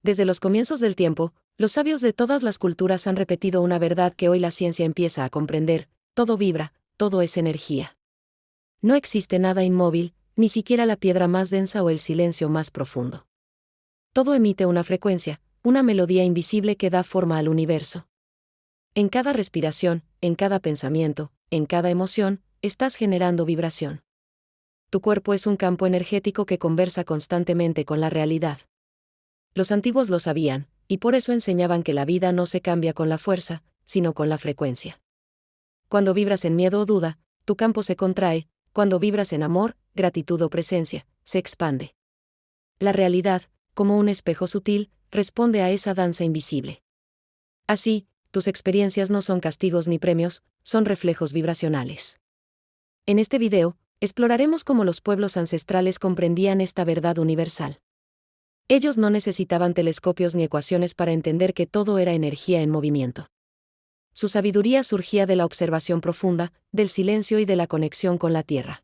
Desde los comienzos del tiempo, los sabios de todas las culturas han repetido una verdad que hoy la ciencia empieza a comprender: todo vibra, todo es energía. No existe nada inmóvil, ni siquiera la piedra más densa o el silencio más profundo. Todo emite una frecuencia, una melodía invisible que da forma al universo. En cada respiración, en cada pensamiento, en cada emoción, estás generando vibración. Tu cuerpo es un campo energético que conversa constantemente con la realidad. Los antiguos lo sabían, y por eso enseñaban que la vida no se cambia con la fuerza, sino con la frecuencia. Cuando vibras en miedo o duda, tu campo se contrae; cuando vibras en amor, gratitud o presencia, se expande. La realidad, como un espejo sutil, responde a esa danza invisible. Así, tus experiencias no son castigos ni premios, son reflejos vibracionales. En este video, exploraremos cómo los pueblos ancestrales comprendían esta verdad universal. Ellos no necesitaban telescopios ni ecuaciones para entender que todo era energía en movimiento. Su sabiduría surgía de la observación profunda, del silencio y de la conexión con la tierra.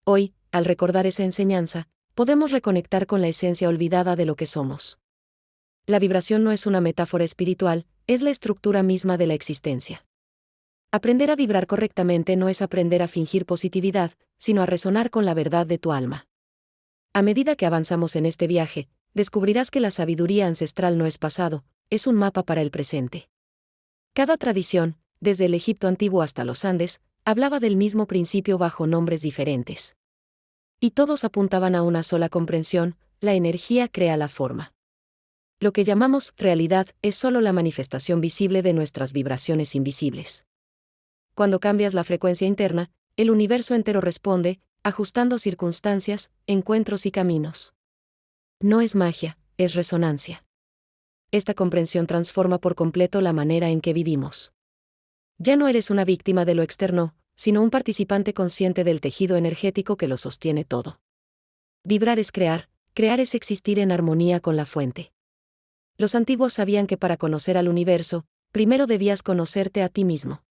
Hoy, al recordar esa enseñanza, podemos reconectar con la esencia olvidada de lo que somos. La vibración no es una metáfora espiritual, es la estructura misma de la existencia. Aprender a vibrar correctamente no es aprender a fingir positividad, sino a resonar con la verdad de tu alma. A medida que avanzamos en este viaje, descubrirás que la sabiduría ancestral no es pasado, es un mapa para el presente. Cada tradición, desde el Egipto antiguo hasta los Andes, hablaba del mismo principio bajo nombres diferentes. Y todos apuntaban a una sola comprensión: la energía crea la forma. Lo que llamamos realidad es solo la manifestación visible de nuestras vibraciones invisibles. Cuando cambias la frecuencia interna, el universo entero responde, ajustando circunstancias, encuentros y caminos. No es magia, es resonancia. Esta comprensión transforma por completo la manera en que vivimos. Ya no eres una víctima de lo externo, sino un participante consciente del tejido energético que lo sostiene todo. Vibrar es crear es existir en armonía con la fuente. Los antiguos sabían que para conocer al universo, primero debías conocerte a ti mismo.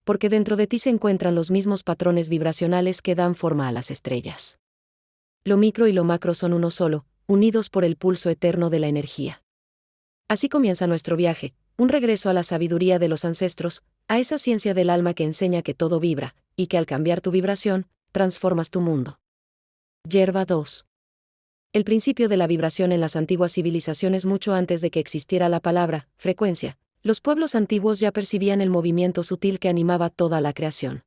Porque dentro de ti se encuentran los mismos patrones vibracionales que dan forma a las estrellas. Lo micro y lo macro son uno solo, unidos por el pulso eterno de la energía. Así comienza nuestro viaje, un regreso a la sabiduría de los ancestros, a esa ciencia del alma que enseña que todo vibra, y que al cambiar tu vibración, transformas tu mundo. Yerba 2. El principio de la vibración en las antiguas civilizaciones. Mucho antes de que existiera la palabra frecuencia, los pueblos antiguos ya percibían el movimiento sutil que animaba toda la creación.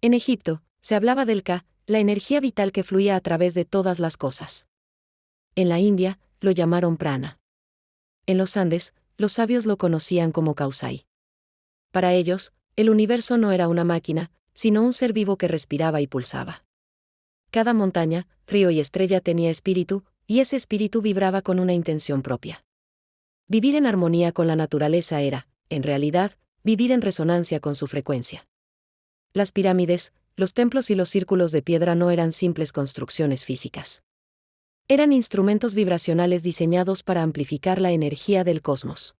En Egipto, se hablaba del Ka, la energía vital que fluía a través de todas las cosas. En la India, lo llamaron prana. En los Andes, los sabios lo conocían como Kausai. Para ellos, el universo no era una máquina, sino un ser vivo que respiraba y pulsaba. Cada montaña, río y estrella tenía espíritu, y ese espíritu vibraba con una intención propia. Vivir en armonía con la naturaleza era, en realidad, vivir en resonancia con su frecuencia. Las pirámides, los templos y los círculos de piedra no eran simples construcciones físicas. Eran instrumentos vibracionales diseñados para amplificar la energía del cosmos.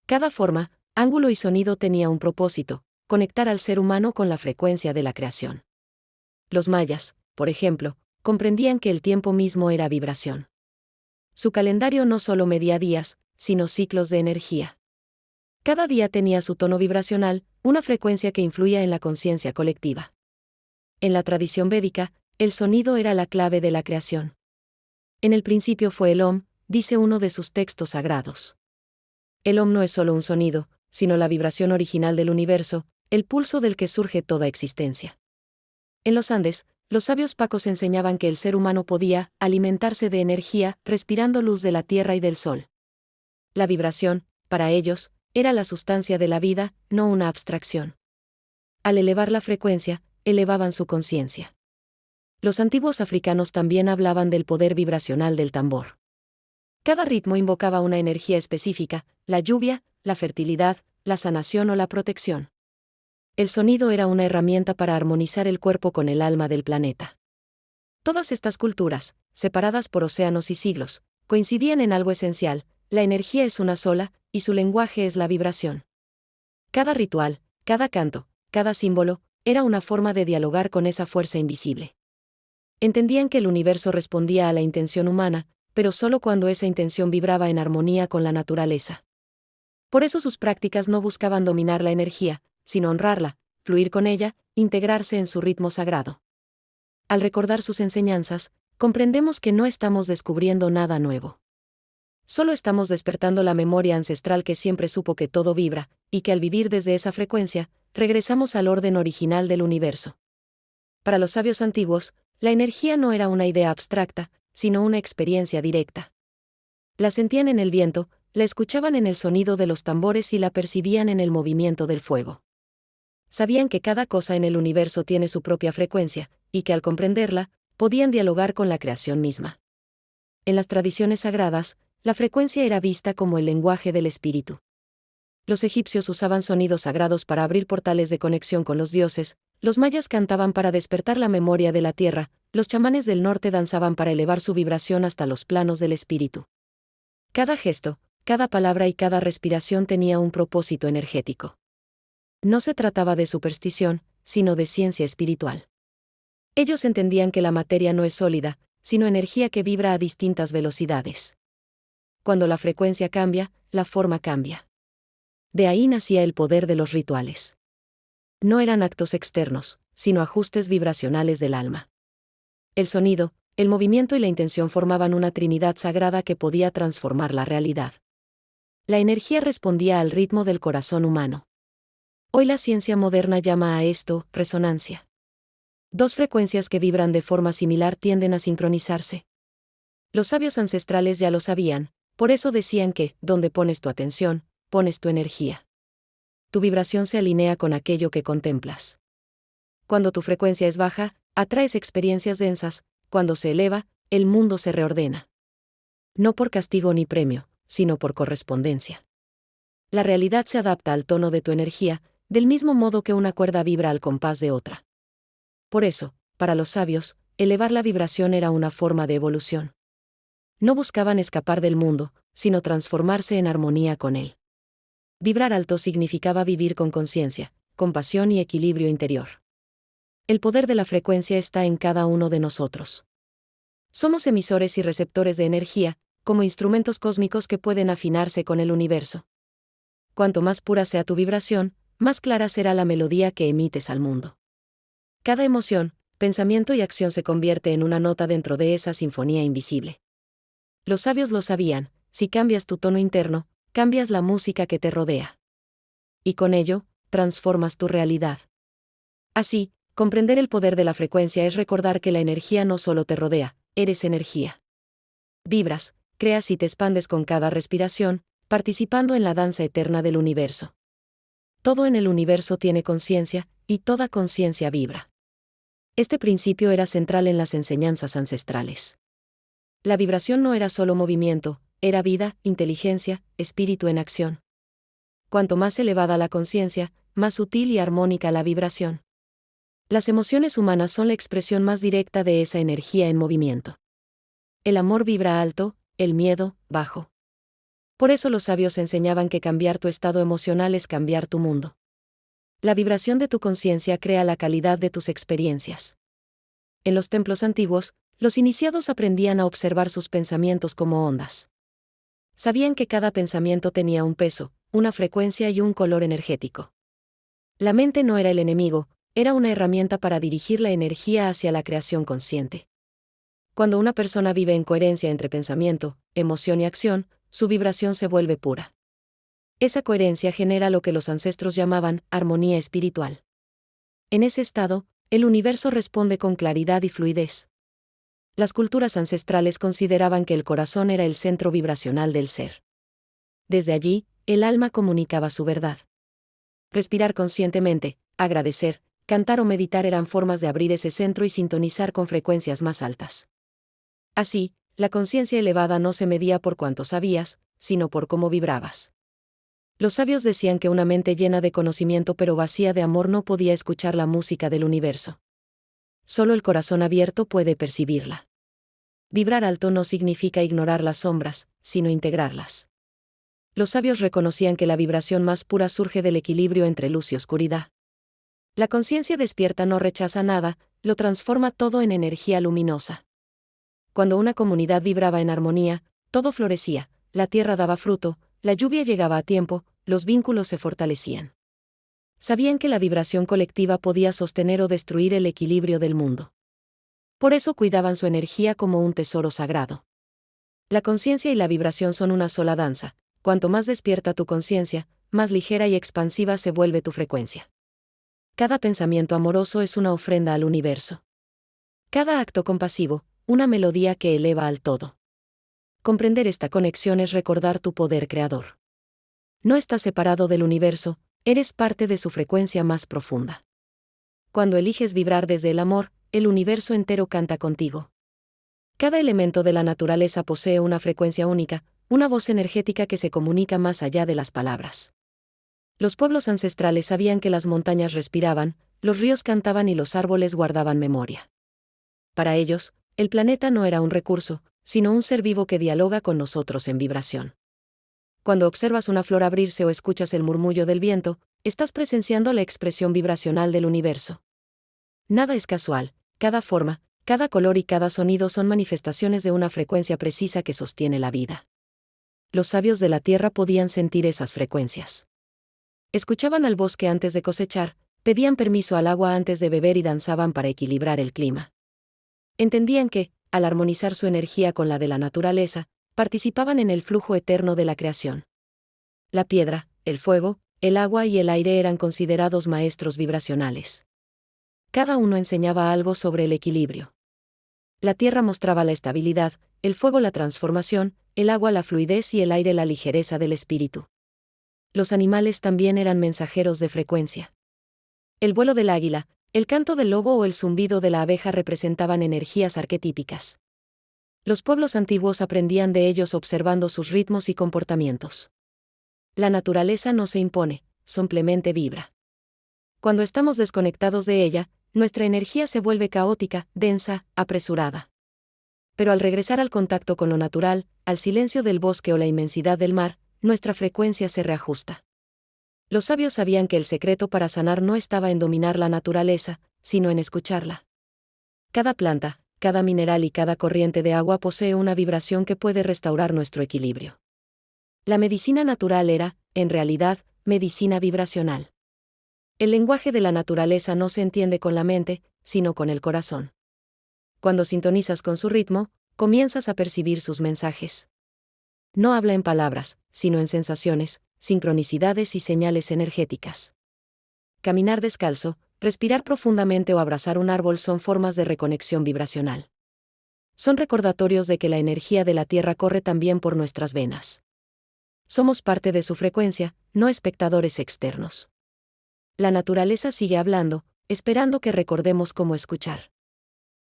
Cada forma, ángulo y sonido tenía un propósito: conectar al ser humano con la frecuencia de la creación. Los mayas, por ejemplo, comprendían que el tiempo mismo era vibración. Su calendario no solo medía días, sino ciclos de energía. Cada día tenía su tono vibracional, una frecuencia que influía en la conciencia colectiva. En la tradición védica, el sonido era la clave de la creación. En el principio fue el Om, dice uno de sus textos sagrados. El Om no es solo un sonido, sino la vibración original del universo, el pulso del que surge toda existencia. En los Andes, los sabios pacos enseñaban que el ser humano podía alimentarse de energía respirando luz de la tierra y del sol. La vibración, para ellos, era la sustancia de la vida, no una abstracción. Al elevar la frecuencia, elevaban su conciencia. Los antiguos africanos también hablaban del poder vibracional del tambor. Cada ritmo invocaba una energía específica: la lluvia, la fertilidad, la sanación o la protección. El sonido era una herramienta para armonizar el cuerpo con el alma del planeta. Todas estas culturas, separadas por océanos y siglos, coincidían en algo esencial: la energía es una sola, y su lenguaje es la vibración. Cada ritual, cada canto, cada símbolo, era una forma de dialogar con esa fuerza invisible. Entendían que el universo respondía a la intención humana, pero solo cuando esa intención vibraba en armonía con la naturaleza. Por eso sus prácticas no buscaban dominar la energía, sino honrarla, fluir con ella, integrarse en su ritmo sagrado. Al recordar sus enseñanzas, comprendemos que no estamos descubriendo nada nuevo. Solo estamos despertando la memoria ancestral que siempre supo que todo vibra, y que al vivir desde esa frecuencia, regresamos al orden original del universo. Para los sabios antiguos, la energía no era una idea abstracta, sino una experiencia directa. La sentían en el viento, la escuchaban en el sonido de los tambores y la percibían en el movimiento del fuego. Sabían que cada cosa en el universo tiene su propia frecuencia, y que al comprenderla, podían dialogar con la creación misma. En las tradiciones sagradas, la frecuencia era vista como el lenguaje del espíritu. Los egipcios usaban sonidos sagrados para abrir portales de conexión con los dioses, los mayas cantaban para despertar la memoria de la tierra, los chamanes del norte danzaban para elevar su vibración hasta los planos del espíritu. Cada gesto, cada palabra y cada respiración tenía un propósito energético. No se trataba de superstición, sino de ciencia espiritual. Ellos entendían que la materia no es sólida, sino energía que vibra a distintas velocidades. Cuando la frecuencia cambia, la forma cambia. De ahí nacía el poder de los rituales. No eran actos externos, sino ajustes vibracionales del alma. El sonido, el movimiento y la intención formaban una trinidad sagrada que podía transformar la realidad. La energía respondía al ritmo del corazón humano. Hoy la ciencia moderna llama a esto resonancia. Dos frecuencias que vibran de forma similar tienden a sincronizarse. Los sabios ancestrales ya lo sabían, por eso decían que, donde pones tu atención, pones tu energía. Tu vibración se alinea con aquello que contemplas. Cuando tu frecuencia es baja, atraes experiencias densas, cuando se eleva, el mundo se reordena. No por castigo ni premio, sino por correspondencia. La realidad se adapta al tono de tu energía, del mismo modo que una cuerda vibra al compás de otra. Por eso, para los sabios, elevar la vibración era una forma de evolución. No buscaban escapar del mundo, sino transformarse en armonía con él. Vibrar alto significaba vivir con conciencia, compasión y equilibrio interior. El poder de la frecuencia está en cada uno de nosotros. Somos emisores y receptores de energía, como instrumentos cósmicos que pueden afinarse con el universo. Cuanto más pura sea tu vibración, más clara será la melodía que emites al mundo. Cada emoción, pensamiento y acción se convierte en una nota dentro de esa sinfonía invisible. Los sabios lo sabían, si cambias tu tono interno, cambias la música que te rodea. Y con ello, transformas tu realidad. Así, comprender el poder de la frecuencia es recordar que la energía no solo te rodea, eres energía. Vibras, creas y te expandes con cada respiración, participando en la danza eterna del universo. Todo en el universo tiene conciencia, y toda conciencia vibra. Este principio era central en las enseñanzas ancestrales. La vibración no era solo movimiento, era vida, inteligencia, espíritu en acción. Cuanto más elevada la conciencia, más sutil y armónica la vibración. Las emociones humanas son la expresión más directa de esa energía en movimiento. El amor vibra alto, el miedo, bajo. Por eso los sabios enseñaban que cambiar tu estado emocional es cambiar tu mundo. La vibración de tu conciencia crea la calidad de tus experiencias. En los templos antiguos, los iniciados aprendían a observar sus pensamientos como ondas. Sabían que cada pensamiento tenía un peso, una frecuencia y un color energético. La mente no era el enemigo, era una herramienta para dirigir la energía hacia la creación consciente. Cuando una persona vive en coherencia entre pensamiento, emoción y acción, su vibración se vuelve pura. Esa coherencia genera lo que los ancestros llamaban armonía espiritual. En ese estado, el universo responde con claridad y fluidez. Las culturas ancestrales consideraban que el corazón era el centro vibracional del ser. Desde allí, el alma comunicaba su verdad. Respirar conscientemente, agradecer, cantar o meditar eran formas de abrir ese centro y sintonizar con frecuencias más altas. Así, la conciencia elevada no se medía por cuánto sabías, sino por cómo vibrabas. Los sabios decían que una mente llena de conocimiento pero vacía de amor no podía escuchar la música del universo. Solo el corazón abierto puede percibirla. Vibrar alto no significa ignorar las sombras, sino integrarlas. Los sabios reconocían que la vibración más pura surge del equilibrio entre luz y oscuridad. La conciencia despierta no rechaza nada, lo transforma todo en energía luminosa. Cuando una comunidad vibraba en armonía, todo florecía, la tierra daba fruto, la lluvia llegaba a tiempo, los vínculos se fortalecían. Sabían que la vibración colectiva podía sostener o destruir el equilibrio del mundo. Por eso cuidaban su energía como un tesoro sagrado. La conciencia y la vibración son una sola danza. Cuanto más despierta tu conciencia, más ligera y expansiva se vuelve tu frecuencia. Cada pensamiento amoroso es una ofrenda al universo. Cada acto compasivo, una melodía que eleva al todo. Comprender esta conexión es recordar tu poder creador. No estás separado del universo, eres parte de su frecuencia más profunda. Cuando eliges vibrar desde el amor, el universo entero canta contigo. Cada elemento de la naturaleza posee una frecuencia única, una voz energética que se comunica más allá de las palabras. Los pueblos ancestrales sabían que las montañas respiraban, los ríos cantaban y los árboles guardaban memoria. Para ellos, el planeta no era un recurso, sino un ser vivo que dialoga con nosotros en vibración. Cuando observas una flor abrirse o escuchas el murmullo del viento, estás presenciando la expresión vibracional del universo. Nada es casual, cada forma, cada color y cada sonido son manifestaciones de una frecuencia precisa que sostiene la vida. Los sabios de la tierra podían sentir esas frecuencias. Escuchaban al bosque antes de cosechar, pedían permiso al agua antes de beber y danzaban para equilibrar el clima. Entendían que, al armonizar su energía con la de la naturaleza, participaban en el flujo eterno de la creación. La piedra, el fuego, el agua y el aire eran considerados maestros vibracionales. Cada uno enseñaba algo sobre el equilibrio. La tierra mostraba la estabilidad, el fuego la transformación, el agua la fluidez y el aire la ligereza del espíritu. Los animales también eran mensajeros de frecuencia. El vuelo del águila, el canto del lobo o el zumbido de la abeja representaban energías arquetípicas. Los pueblos antiguos aprendían de ellos observando sus ritmos y comportamientos. La naturaleza no se impone, simplemente vibra. Cuando estamos desconectados de ella, nuestra energía se vuelve caótica, densa, apresurada. Pero al regresar al contacto con lo natural, al silencio del bosque o la inmensidad del mar, nuestra frecuencia se reajusta. Los sabios sabían que el secreto para sanar no estaba en dominar la naturaleza, sino en escucharla. Cada planta, cada mineral y cada corriente de agua posee una vibración que puede restaurar nuestro equilibrio. La medicina natural era, en realidad, medicina vibracional. El lenguaje de la naturaleza no se entiende con la mente, sino con el corazón. Cuando sintonizas con su ritmo, comienzas a percibir sus mensajes. No habla en palabras, sino en sensaciones, sincronicidades y señales energéticas. Caminar descalzo, respirar profundamente o abrazar un árbol son formas de reconexión vibracional. Son recordatorios de que la energía de la Tierra corre también por nuestras venas. Somos parte de su frecuencia, no espectadores externos. La naturaleza sigue hablando, esperando que recordemos cómo escuchar.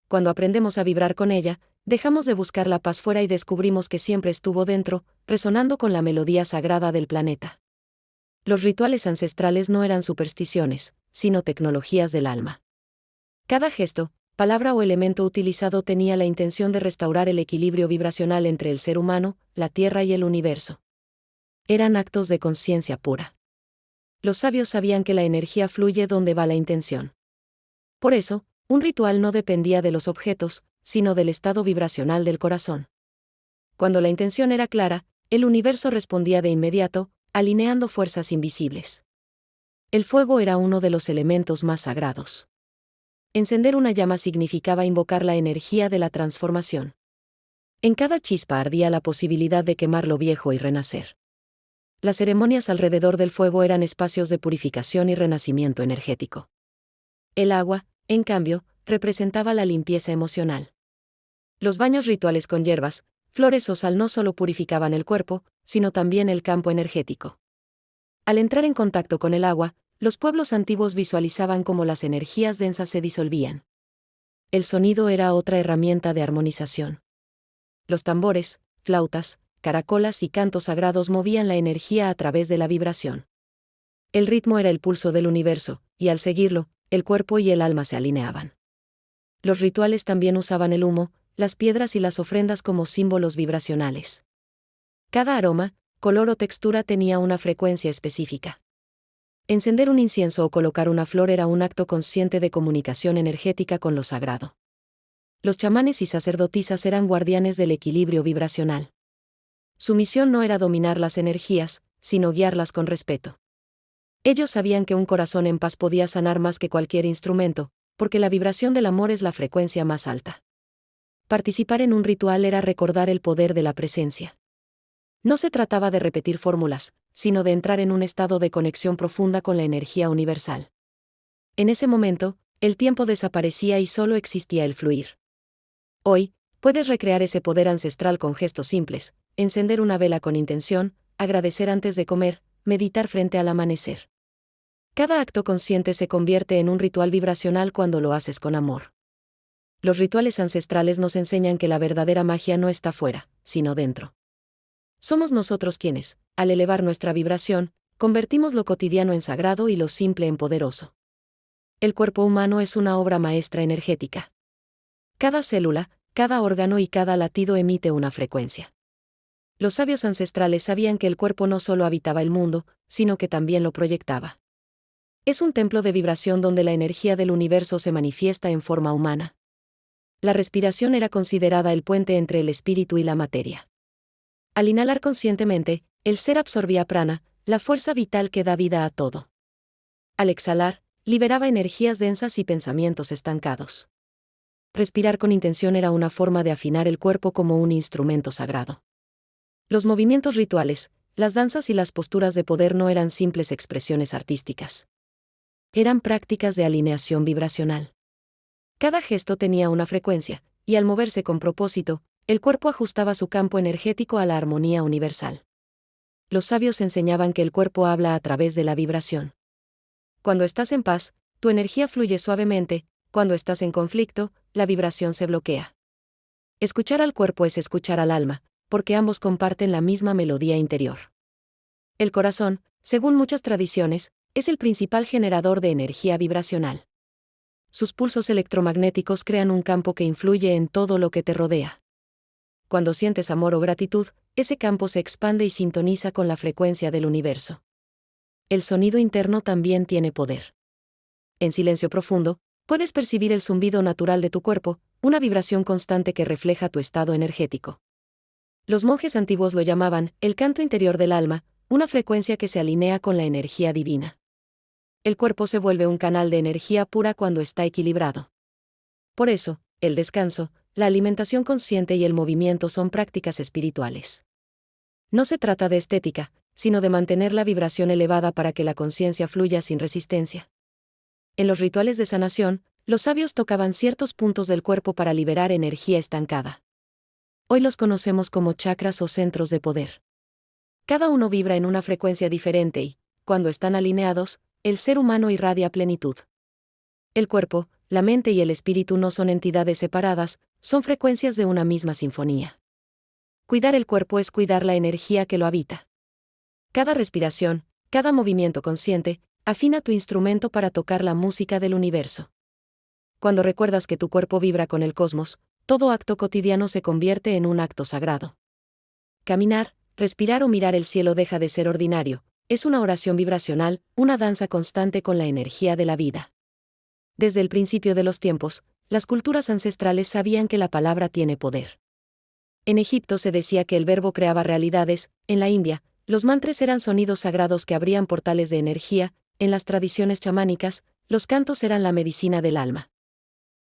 Cuando aprendemos a vibrar con ella, dejamos de buscar la paz fuera y descubrimos que siempre estuvo dentro, resonando con la melodía sagrada del planeta. Los rituales ancestrales no eran supersticiones, sino tecnologías del alma. Cada gesto, palabra o elemento utilizado tenía la intención de restaurar el equilibrio vibracional entre el ser humano, la tierra y el universo. Eran actos de conciencia pura. Los sabios sabían que la energía fluye donde va la intención. Por eso, un ritual no dependía de los objetos, sino del estado vibracional del corazón. Cuando la intención era clara, el universo respondía de inmediato, alineando fuerzas invisibles. El fuego era uno de los elementos más sagrados. Encender una llama significaba invocar la energía de la transformación. En cada chispa ardía la posibilidad de quemar lo viejo y renacer. Las ceremonias alrededor del fuego eran espacios de purificación y renacimiento energético. El agua, en cambio, representaba la limpieza emocional. Los baños rituales con hierbas, flores o sal no solo purificaban el cuerpo, sino también el campo energético. Al entrar en contacto con el agua, los pueblos antiguos visualizaban cómo las energías densas se disolvían. El sonido era otra herramienta de armonización. Los tambores, flautas, caracolas y cantos sagrados movían la energía a través de la vibración. El ritmo era el pulso del universo, y al seguirlo, el cuerpo y el alma se alineaban. Los rituales también usaban el humo, las piedras y las ofrendas como símbolos vibracionales. Cada aroma, color o textura tenía una frecuencia específica. Encender un incienso o colocar una flor era un acto consciente de comunicación energética con lo sagrado. Los chamanes y sacerdotisas eran guardianes del equilibrio vibracional. Su misión no era dominar las energías, sino guiarlas con respeto. Ellos sabían que un corazón en paz podía sanar más que cualquier instrumento, porque la vibración del amor es la frecuencia más alta. Participar en un ritual era recordar el poder de la presencia. No se trataba de repetir fórmulas, sino de entrar en un estado de conexión profunda con la energía universal. En ese momento, el tiempo desaparecía y solo existía el fluir. Hoy, puedes recrear ese poder ancestral con gestos simples, encender una vela con intención, agradecer antes de comer, meditar frente al amanecer. Cada acto consciente se convierte en un ritual vibracional cuando lo haces con amor. Los rituales ancestrales nos enseñan que la verdadera magia no está fuera, sino dentro. Somos nosotros quienes, al elevar nuestra vibración, convertimos lo cotidiano en sagrado y lo simple en poderoso. El cuerpo humano es una obra maestra energética. Cada célula, cada órgano y cada latido emite una frecuencia. Los sabios ancestrales sabían que el cuerpo no solo habitaba el mundo, sino que también lo proyectaba. Es un templo de vibración donde la energía del universo se manifiesta en forma humana. La respiración era considerada el puente entre el espíritu y la materia. Al inhalar conscientemente, el ser absorbía prana, la fuerza vital que da vida a todo. Al exhalar, liberaba energías densas y pensamientos estancados. Respirar con intención era una forma de afinar el cuerpo como un instrumento sagrado. Los movimientos rituales, las danzas y las posturas de poder no eran simples expresiones artísticas. Eran prácticas de alineación vibracional. Cada gesto tenía una frecuencia, y al moverse con propósito, el cuerpo ajustaba su campo energético a la armonía universal. Los sabios enseñaban que el cuerpo habla a través de la vibración. Cuando estás en paz, tu energía fluye suavemente; cuando estás en conflicto, la vibración se bloquea. Escuchar al cuerpo es escuchar al alma, porque ambos comparten la misma melodía interior. El corazón, según muchas tradiciones, es el principal generador de energía vibracional. Sus pulsos electromagnéticos crean un campo que influye en todo lo que te rodea. Cuando sientes amor o gratitud, ese campo se expande y sintoniza con la frecuencia del universo. El sonido interno también tiene poder. En silencio profundo, puedes percibir el zumbido natural de tu cuerpo, una vibración constante que refleja tu estado energético. Los monjes antiguos lo llamaban el canto interior del alma, una frecuencia que se alinea con la energía divina. El cuerpo se vuelve un canal de energía pura cuando está equilibrado. Por eso, el descanso, la alimentación consciente y el movimiento son prácticas espirituales. No se trata de estética, sino de mantener la vibración elevada para que la conciencia fluya sin resistencia. En los rituales de sanación, los sabios tocaban ciertos puntos del cuerpo para liberar energía estancada. Hoy los conocemos como chakras o centros de poder. Cada uno vibra en una frecuencia diferente y, cuando están alineados, el ser humano irradia plenitud. El cuerpo, la mente y el espíritu no son entidades separadas, son frecuencias de una misma sinfonía. Cuidar el cuerpo es cuidar la energía que lo habita. Cada respiración, cada movimiento consciente, afina tu instrumento para tocar la música del universo. Cuando recuerdas que tu cuerpo vibra con el cosmos, todo acto cotidiano se convierte en un acto sagrado. Caminar, respirar o mirar el cielo deja de ser ordinario, es una oración vibracional, una danza constante con la energía de la vida. Desde el principio de los tiempos, las culturas ancestrales sabían que la palabra tiene poder. En Egipto se decía que el verbo creaba realidades; en la India, los mantras eran sonidos sagrados que abrían portales de energía; en las tradiciones chamánicas, los cantos eran la medicina del alma.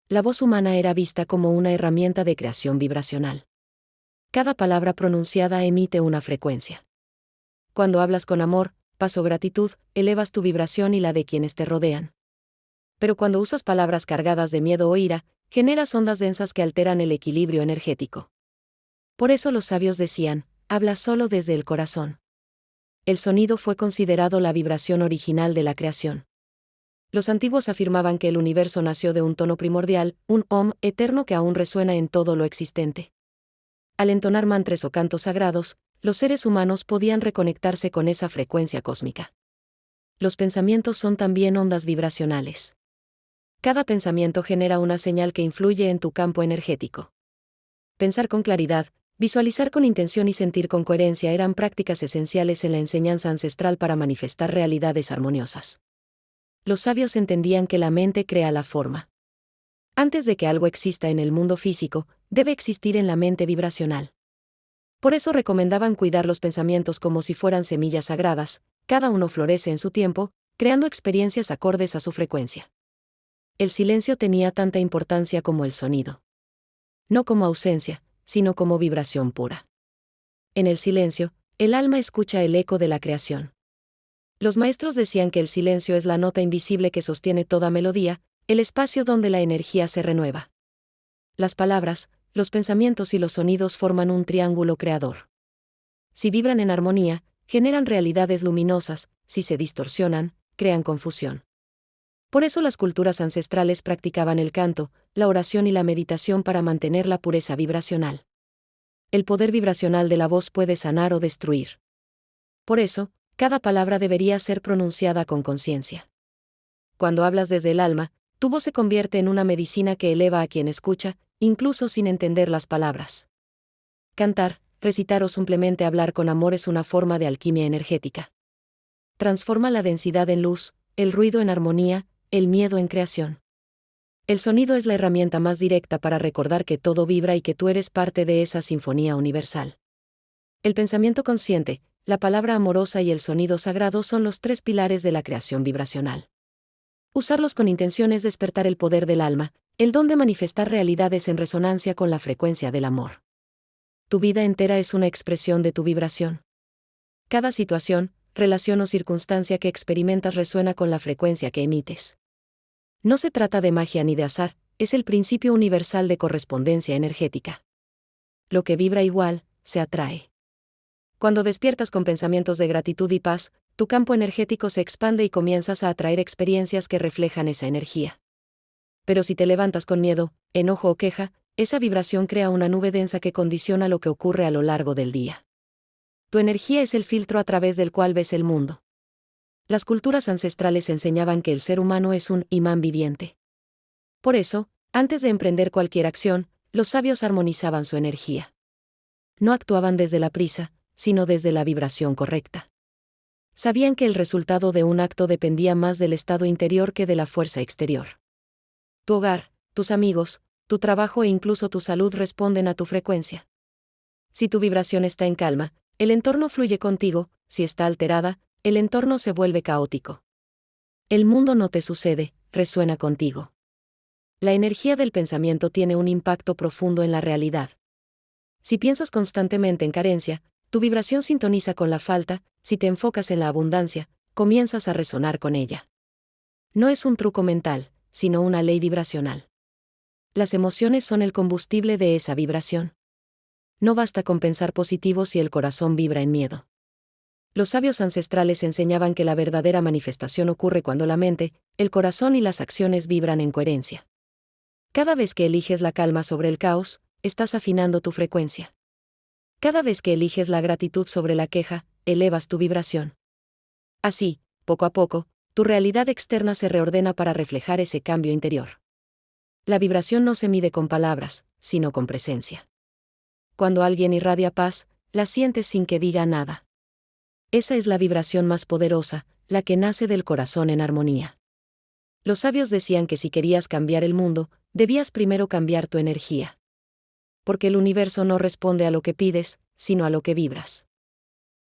La voz humana era vista como una herramienta de creación vibracional. Cada palabra pronunciada emite una frecuencia. Cuando hablas con amor, paz o gratitud, elevas tu vibración y la de quienes te rodean. Pero cuando usas palabras cargadas de miedo o ira, generas ondas densas que alteran el equilibrio energético. Por eso los sabios decían, habla solo desde el corazón. El sonido fue considerado la vibración original de la creación. Los antiguos afirmaban que el universo nació de un tono primordial, un Om eterno que aún resuena en todo lo existente. Al entonar mantras o cantos sagrados, los seres humanos podían reconectarse con esa frecuencia cósmica. Los pensamientos son también ondas vibracionales. Cada pensamiento genera una señal que influye en tu campo energético. Pensar con claridad, visualizar con intención y sentir con coherencia eran prácticas esenciales en la enseñanza ancestral para manifestar realidades armoniosas. Los sabios entendían que la mente crea la forma. Antes de que algo exista en el mundo físico, debe existir en la mente vibracional. Por eso recomendaban cuidar los pensamientos como si fueran semillas sagradas, cada uno florece en su tiempo, creando experiencias acordes a su frecuencia. El silencio tenía tanta importancia como el sonido. No como ausencia, sino como vibración pura. En el silencio, el alma escucha el eco de la creación. Los maestros decían que el silencio es la nota invisible que sostiene toda melodía, el espacio donde la energía se renueva. Las palabras, los pensamientos y los sonidos forman un triángulo creador. Si vibran en armonía, generan realidades luminosas; si se distorsionan, crean confusión. Por eso las culturas ancestrales practicaban el canto, la oración y la meditación para mantener la pureza vibracional. El poder vibracional de la voz puede sanar o destruir. Por eso, cada palabra debería ser pronunciada con conciencia. Cuando hablas desde el alma, tu voz se convierte en una medicina que eleva a quien escucha, incluso sin entender las palabras. Cantar, recitar o simplemente hablar con amor es una forma de alquimia energética. Transforma la densidad en luz, el ruido en armonía, el miedo en creación. El sonido es la herramienta más directa para recordar que todo vibra y que tú eres parte de esa sinfonía universal. El pensamiento consciente, la palabra amorosa y el sonido sagrado son los tres pilares de la creación vibracional. Usarlos con intención es despertar el poder del alma, el don de manifestar realidades en resonancia con la frecuencia del amor. Tu vida entera es una expresión de tu vibración. Cada situación, relación o circunstancia que experimentas resuena con la frecuencia que emites. No se trata de magia ni de azar, es el principio universal de correspondencia energética. Lo que vibra igual, se atrae. Cuando despiertas con pensamientos de gratitud y paz, tu campo energético se expande y comienzas a atraer experiencias que reflejan esa energía. Pero si te levantas con miedo, enojo o queja, esa vibración crea una nube densa que condiciona lo que ocurre a lo largo del día. Tu energía es el filtro a través del cual ves el mundo. Las culturas ancestrales enseñaban que el ser humano es un imán viviente. Por eso, antes de emprender cualquier acción, los sabios armonizaban su energía. No actuaban desde la prisa, sino desde la vibración correcta. Sabían que el resultado de un acto dependía más del estado interior que de la fuerza exterior. Tu hogar, tus amigos, tu trabajo e incluso tu salud responden a tu frecuencia. Si tu vibración está en calma, el entorno fluye contigo; si está alterada, el entorno se vuelve caótico. El mundo no te sucede, resuena contigo. La energía del pensamiento tiene un impacto profundo en la realidad. Si piensas constantemente en carencia, tu vibración sintoniza con la falta; si te enfocas en la abundancia, comienzas a resonar con ella. No es un truco mental, sino una ley vibracional. Las emociones son el combustible de esa vibración. No basta con pensar positivo si el corazón vibra en miedo. Los sabios ancestrales enseñaban que la verdadera manifestación ocurre cuando la mente, el corazón y las acciones vibran en coherencia. Cada vez que eliges la calma sobre el caos, estás afinando tu frecuencia. Cada vez que eliges la gratitud sobre la queja, elevas tu vibración. Así, poco a poco, tu realidad externa se reordena para reflejar ese cambio interior. La vibración no se mide con palabras, sino con presencia. Cuando alguien irradia paz, la sientes sin que diga nada. Esa es la vibración más poderosa, la que nace del corazón en armonía. Los sabios decían que si querías cambiar el mundo, debías primero cambiar tu energía. Porque el universo no responde a lo que pides, sino a lo que vibras.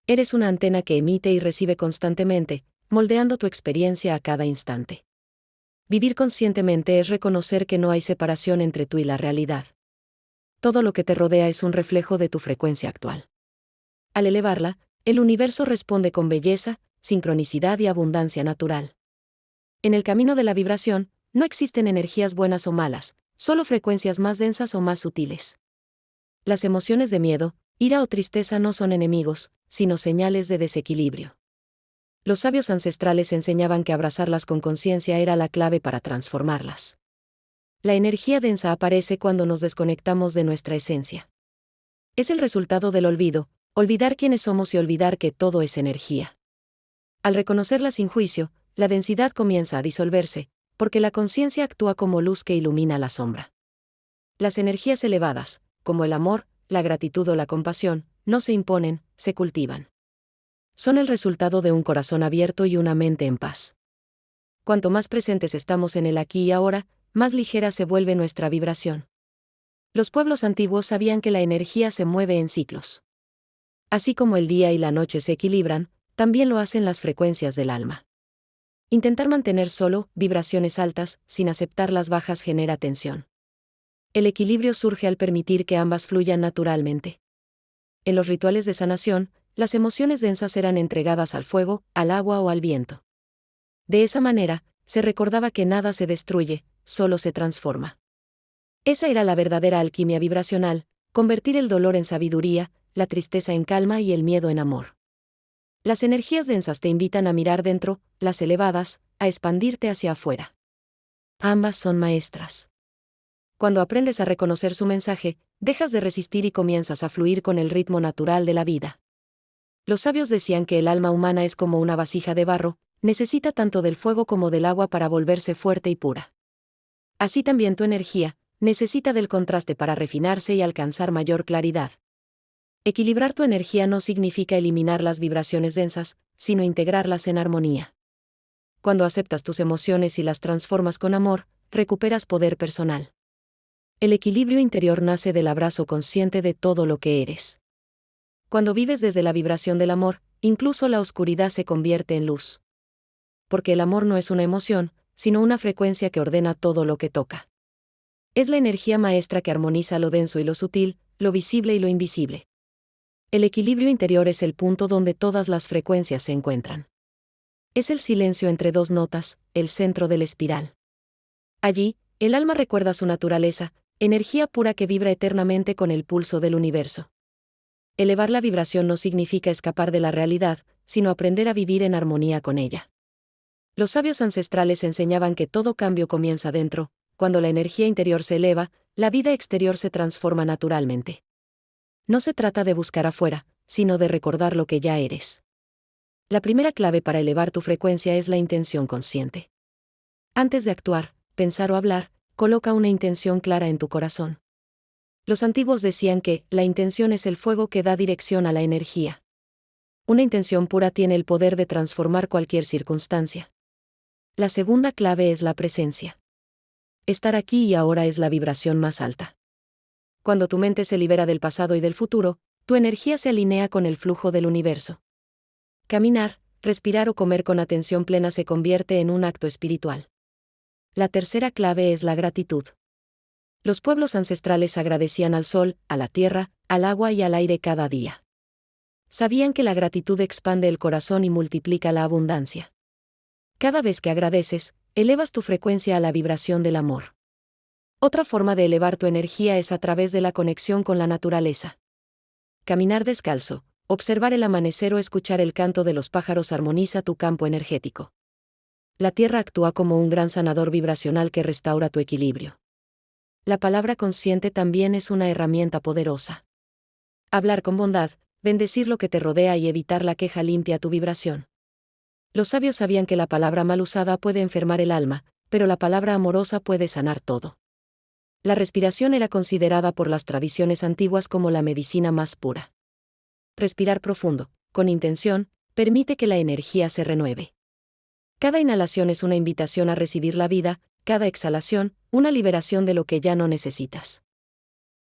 Eres una antena que emite y recibe constantemente, moldeando tu experiencia a cada instante. Vivir conscientemente es reconocer que no hay separación entre tú y la realidad. Todo lo que te rodea es un reflejo de tu frecuencia actual. Al elevarla, el universo responde con belleza, sincronicidad y abundancia natural. En el camino de la vibración, no existen energías buenas o malas, solo frecuencias más densas o más sutiles. Las emociones de miedo, ira o tristeza no son enemigos, sino señales de desequilibrio. Los sabios ancestrales enseñaban que abrazarlas con conciencia era la clave para transformarlas. La energía densa aparece cuando nos desconectamos de nuestra esencia. Es el resultado del olvido, olvidar quiénes somos y olvidar que todo es energía. Al reconocerla sin juicio, la densidad comienza a disolverse, porque la conciencia actúa como luz que ilumina la sombra. Las energías elevadas, como el amor, la gratitud o la compasión, no se imponen, se cultivan. Son el resultado de un corazón abierto y una mente en paz. Cuanto más presentes estamos en el aquí y ahora, más ligera se vuelve nuestra vibración. Los pueblos antiguos sabían que la energía se mueve en ciclos. Así como el día y la noche se equilibran, también lo hacen las frecuencias del alma. Intentar mantener solo vibraciones altas, sin aceptar las bajas, genera tensión. El equilibrio surge al permitir que ambas fluyan naturalmente. En los rituales de sanación, las emociones densas eran entregadas al fuego, al agua o al viento. De esa manera, se recordaba que nada se destruye, solo se transforma. Esa era la verdadera alquimia vibracional, convertir el dolor en sabiduría, la tristeza en calma y el miedo en amor. Las energías densas te invitan a mirar dentro, las elevadas, a expandirte hacia afuera. Ambas son maestras. Cuando aprendes a reconocer su mensaje, dejas de resistir y comienzas a fluir con el ritmo natural de la vida. Los sabios decían que el alma humana es como una vasija de barro, necesita tanto del fuego como del agua para volverse fuerte y pura. Así también tu energía necesita del contraste para refinarse y alcanzar mayor claridad. Equilibrar tu energía no significa eliminar las vibraciones densas, sino integrarlas en armonía. Cuando aceptas tus emociones y las transformas con amor, recuperas poder personal. El equilibrio interior nace del abrazo consciente de todo lo que eres. Cuando vives desde la vibración del amor, incluso la oscuridad se convierte en luz. Porque el amor no es una emoción, sino una frecuencia que ordena todo lo que toca. Es la energía maestra que armoniza lo denso y lo sutil, lo visible y lo invisible. El equilibrio interior es el punto donde todas las frecuencias se encuentran. Es el silencio entre dos notas, el centro de la espiral. Allí, el alma recuerda su naturaleza, energía pura que vibra eternamente con el pulso del universo. Elevar la vibración no significa escapar de la realidad, sino aprender a vivir en armonía con ella. Los sabios ancestrales enseñaban que todo cambio comienza dentro. Cuando la energía interior se eleva, la vida exterior se transforma naturalmente. No se trata de buscar afuera, sino de recordar lo que ya eres. La primera clave para elevar tu frecuencia es la intención consciente. Antes de actuar, pensar o hablar, coloca una intención clara en tu corazón. Los antiguos decían que la intención es el fuego que da dirección a la energía. Una intención pura tiene el poder de transformar cualquier circunstancia. La segunda clave es la presencia. Estar aquí y ahora es la vibración más alta. Cuando tu mente se libera del pasado y del futuro, tu energía se alinea con el flujo del universo. Caminar, respirar o comer con atención plena se convierte en un acto espiritual. La tercera clave es la gratitud. Los pueblos ancestrales agradecían al sol, a la tierra, al agua y al aire cada día. Sabían que la gratitud expande el corazón y multiplica la abundancia. Cada vez que agradeces, elevas tu frecuencia a la vibración del amor. Otra forma de elevar tu energía es a través de la conexión con la naturaleza. Caminar descalzo, observar el amanecer o escuchar el canto de los pájaros armoniza tu campo energético. La tierra actúa como un gran sanador vibracional que restaura tu equilibrio. La palabra consciente también es una herramienta poderosa. Hablar con bondad, bendecir lo que te rodea y evitar la queja limpia tu vibración. Los sabios sabían que la palabra mal usada puede enfermar el alma, pero la palabra amorosa puede sanar todo. La respiración era considerada por las tradiciones antiguas como la medicina más pura. Respirar profundo, con intención, permite que la energía se renueve. Cada inhalación es una invitación a recibir la vida, cada exhalación, una liberación de lo que ya no necesitas.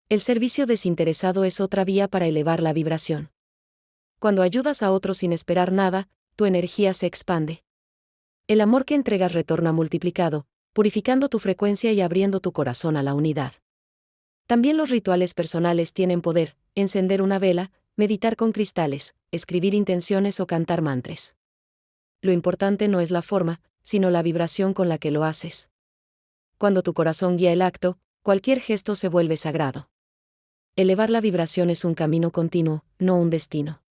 El servicio desinteresado es otra vía para elevar la vibración. Cuando ayudas a otros sin esperar nada, tu energía se expande. El amor que entregas retorna multiplicado, purificando tu frecuencia y abriendo tu corazón a la unidad. También los rituales personales tienen poder: encender una vela, meditar con cristales, escribir intenciones o cantar mantras. Lo importante no es la forma, sino la vibración con la que lo haces. Cuando tu corazón guía el acto, cualquier gesto se vuelve sagrado. Elevar la vibración es un camino continuo, no un destino.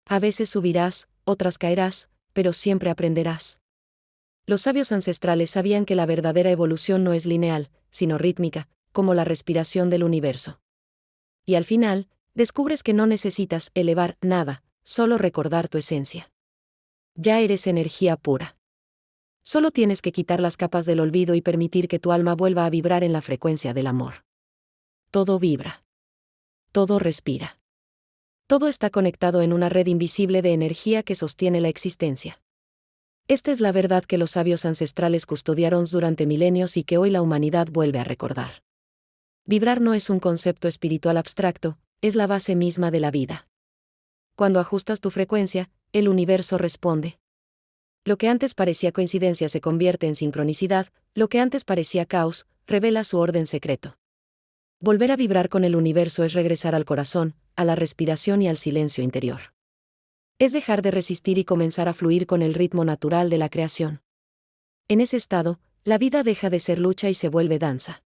A veces subirás, otras caerás, pero siempre aprenderás. Los sabios ancestrales sabían que la verdadera evolución no es lineal, sino rítmica, como la respiración del universo. Y al final, descubres que no necesitas elevar nada, solo recordar tu esencia. Ya eres energía pura. Solo tienes que quitar las capas del olvido y permitir que tu alma vuelva a vibrar en la frecuencia del amor. Todo vibra. Todo respira. Todo está conectado en una red invisible de energía que sostiene la existencia. Esta es la verdad que los sabios ancestrales custodiaron durante milenios y que hoy la humanidad vuelve a recordar. Vibrar no es un concepto espiritual abstracto, es la base misma de la vida. Cuando ajustas tu frecuencia, el universo responde. Lo que antes parecía coincidencia se convierte en sincronicidad, lo que antes parecía caos, revela su orden secreto. Volver a vibrar con el universo es regresar al corazón, a la respiración y al silencio interior. Es dejar de resistir y comenzar a fluir con el ritmo natural de la creación. En ese estado, la vida deja de ser lucha y se vuelve danza.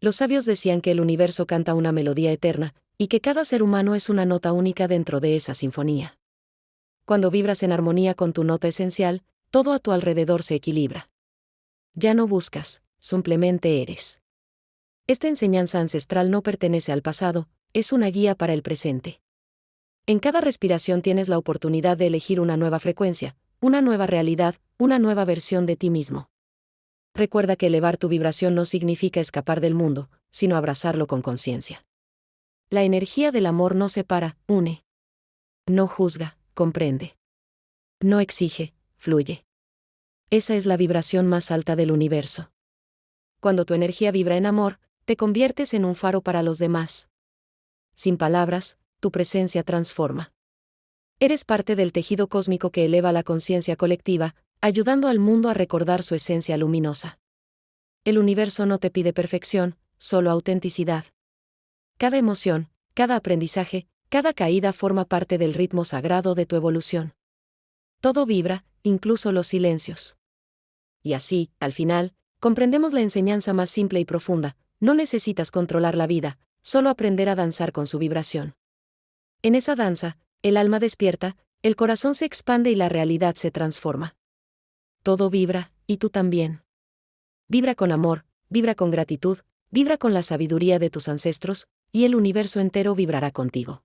Los sabios decían que el universo canta una melodía eterna, y que cada ser humano es una nota única dentro de esa sinfonía. Cuando vibras en armonía con tu nota esencial, todo a tu alrededor se equilibra. Ya no buscas, simplemente eres. Esta enseñanza ancestral no pertenece al pasado, es una guía para el presente. En cada respiración tienes la oportunidad de elegir una nueva frecuencia, una nueva realidad, una nueva versión de ti mismo. Recuerda que elevar tu vibración no significa escapar del mundo, sino abrazarlo con conciencia. La energía del amor no separa, une. No juzga, comprende. No exige, fluye. Esa es la vibración más alta del universo. Cuando tu energía vibra en amor, te conviertes en un faro para los demás. Sin palabras, tu presencia transforma. Eres parte del tejido cósmico que eleva la conciencia colectiva, ayudando al mundo a recordar su esencia luminosa. El universo no te pide perfección, solo autenticidad. Cada emoción, cada aprendizaje, cada caída forma parte del ritmo sagrado de tu evolución. Todo vibra, incluso los silencios. Y así, al final, comprendemos la enseñanza más simple y profunda: no necesitas controlar la vida, solo aprender a danzar con su vibración. En esa danza, el alma despierta, el corazón se expande y la realidad se transforma. Todo vibra, y tú también. Vibra con amor, vibra con gratitud, vibra con la sabiduría de tus ancestros, y el universo entero vibrará contigo.